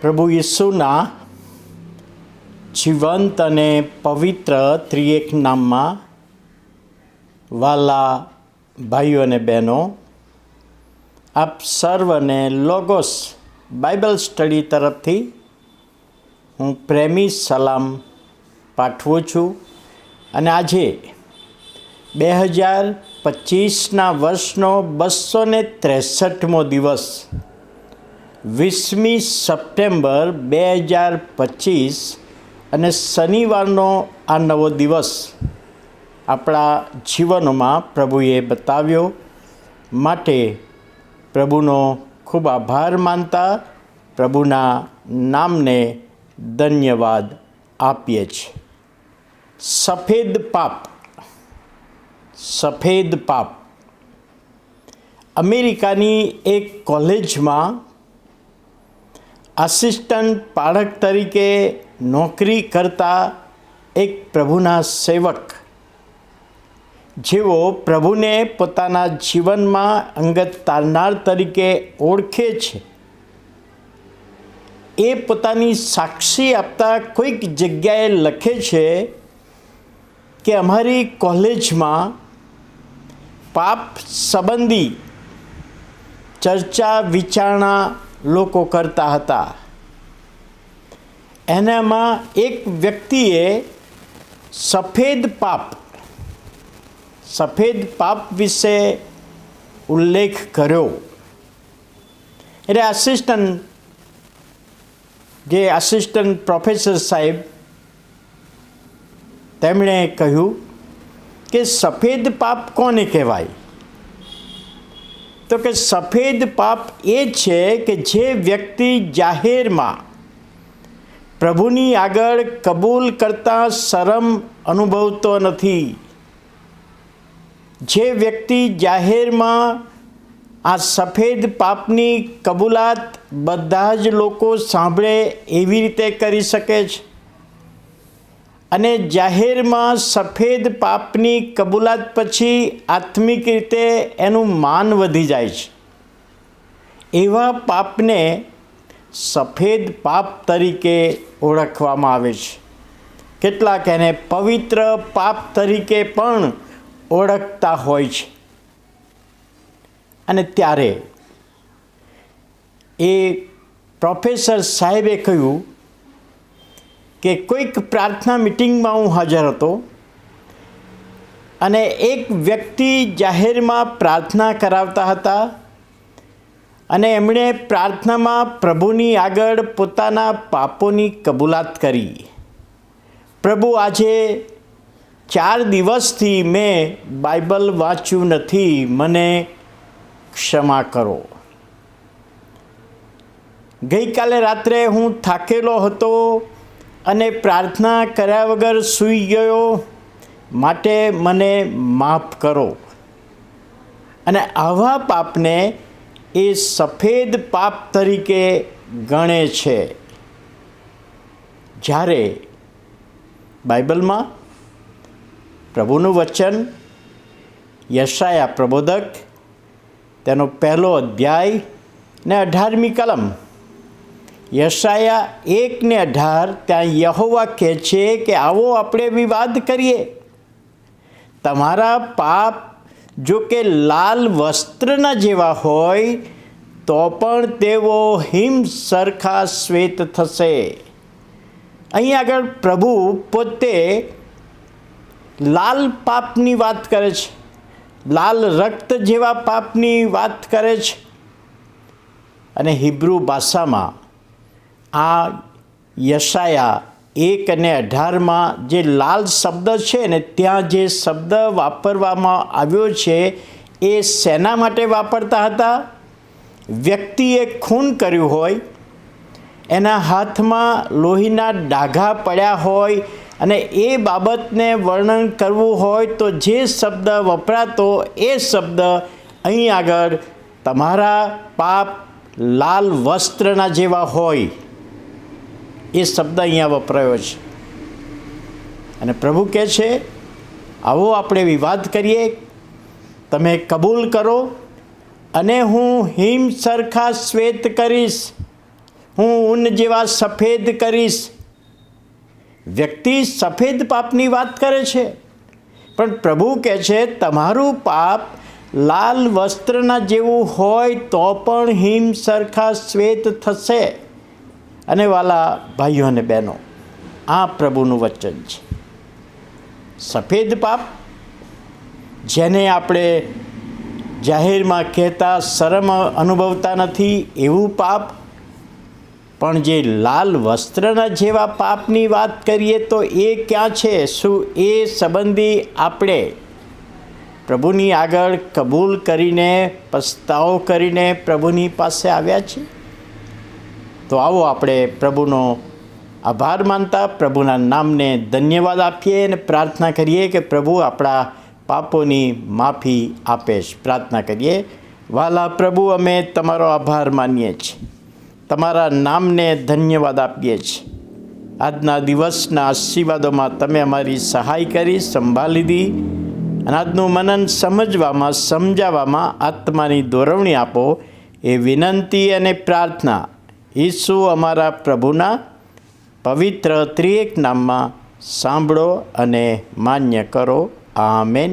પ્રભુ ઈસુના જીવંત અને પવિત્ર ત્રિએક નામમાં વાલા ભાઈઓ અને બહેનો, આપ સર્વને લોગોસ બાઇબલ સ્ટડી તરફથી હું પ્રેમી સલામ પાઠવું છું. અને આજે 2025ના વર્ષનો 263મો દિવસ 20મી સપ્ટેમ્બર 2025 અને શનિવારનો આ નવો દિવસ આપણા જીવનમાં પ્રભુએ બતાવ્યો માટે પ્રભુનો ખૂબ આભાર માનતા પ્રભુના નામને ધન્યવાદ આપીએ છીએ. સફેદ પાપ અમેરિકાની એક કોલેજમાં આસિસ્ટન્ટ પાઠક તરીકે નોકરી કરતા એક પ્રભુના સેવક, જેઓ પ્રભુને પોતાના જીવનમાં અંગત તારનાર તરીકે ઓળખે છે, એ પોતાની સાક્ષી આપતા કોઈક જગ્યાએ લખે છે કે અમારી કોલેજમાં પાપ સંબંધી ચર્ચા વિચારણા લોકો કરતા હતા. એનામાં એક વ્યક્તિએ સફેદ પાપ વિશે ઉલ્લેખ કર્યો. એટલે આસિસ્ટન્ટ પ્રોફેસર સાહેબ તેમણે કહ્યું કે સફેદ પાપ કોને કહેવાય? તો કે સફેદ પાપ એ છે કે જે વ્યક્તિ જાહેરમાં પ્રભુની આગળ કબૂલ કરતાં શરમ અનુભવતો નથી. જે વ્યક્તિ જાહેરમાં આ સફેદ પાપની કબૂલાત બધા જ લોકો સાંભળે એવી રીતે કરી શકે છે અને જાહેરમાં સફેદ પાપની કબૂલાત પછી આત્મિક રીતે એનું માન વધી જાય છે, એવા પાપને સફેદ પાપ તરીકે ઓળખવામાં આવે છે. કેટલાક એને પવિત્ર પાપ તરીકે પણ ઓળખતા હોય છે. અને ત્યારે એ પ્રોફેસર સાહેબે કહ્યું કે કોઈક પ્રાર્થના મિટિંગમાં હું હાજર હતો અને એક વ્યક્તિ જાહેરમાં પ્રાર્થના કરાવતા હતા અને એમણે પ્રાર્થનામાં પ્રભુની આગળ પોતાના પાપોની કબૂલાત કરી. પ્રભુ, આજે 4 દિવસથી મેં બાઇબલ વાંચ્યું નથી, મને ક્ષમા કરો. ગઈકાલે રાત્રે હું થાકેલો હતો અને પ્રાર્થના કર્યા વગર સૂઈ ગયો, માટે મને માફ કરો. અને આવા પાપને એ સફેદ પાપ તરીકે ગણે છે. જ્યારે બાઇબલમાં પ્રભુનું વચન યશાયા પ્રબોધક તેનો 1 અધ્યાય ને 18મી કલમ, યશાયા 1:18, ત્યાં યહોવા કહે છે કે આવો આપણે વિવાદ કરીએ. તમારા પાપ જો કે લાલ વસ્ત્રના જેવા હોય તો પણ તેઓ હિમ સરખા શ્વેત થશે. અહીં આગળ પ્રભુ પોતે લાલ પાપની વાત કરે છે, લાલ રક્ત જેવા પાપની વાત કરે છે. અને હિબ્રુ ભાષામાં આ યશાયા 1:18માં જે લાલ શબ્દ છે ને, ત્યાં જે શબ્દ વાપરવામાં આવ્યો છે એ શેના માટે વાપરતા હતા? વ્યક્તિએ ખૂન કર્યું હોય, એના હાથમાં લોહીના ડાઘા પડ્યા હોય અને એ બાબતને વર્ણન કરવું હોય તો જે શબ્દ વપરાતો એ શબ્દ અહીં આગળ તમારા પાપ લાલ વસ્ત્રના જેવા હોય, એ શબ્દ અહીંયા વપરાયો છે. અને પ્રભુ કહે છે આવો આપણે વિવાદ કરીએ, તમે કબૂલ કરો અને હું હિમ સરખા શ્વેત કરીશ. હું ઊન જેવા સફેદ કરીશ. વ્યક્તિ સફેદ પાપની વાત કરે છે, પણ પ્રભુ કહે છે તમારું પાપ લાલ વસ્ત્રના જેવું હોય તો પણ હિમ સરખા શ્વેત થશે. અને વાલા ભાઈઓ અને બહેનો, આ પ્રભુનું વચન છે. સફેદ પાપ, જેને આપણે જાહેરમાં કહેતા શરમ અનુભવતા નથી એવું પાપ, પણ જે લાલ વસ્ત્રના જેવા પાપની વાત કરીએ તો એ ક્યાં છે? શું એ સંબંધી આપણે પ્રભુની આગળ કબૂલ કરીને, પસ્તાવો કરીને પ્રભુની પાસે આવ્યા છીએ? તો આવો આપણે પ્રભુનો આભાર માનતા પ્રભુના નામને ધન્યવાદ આપીએ અને પ્રાર્થના કરીએ કે પ્રભુ આપણા પાપોની માફી આપે. પ્રાર્થના કરીએ. વાલા પ્રભુ, અમે તમારો આભાર માનીએ છીએ, તમારા નામને ધન્યવાદ આપીએ છીએ. આજના દિવસના આશીર્વાદોમાં તમે અમારી સહાય કરી, સંભાળી લીધી અને આજનું મનન સમજવામાં, સમજાવવામાં આત્માની દોરવણી આપો, એ વિનંતી અને પ્રાર્થના ઈસુ અમારા પ્રભુના પવિત્ર ત્રિએક નામમાં સાંભળો અને માન્ય કરો. આમેન.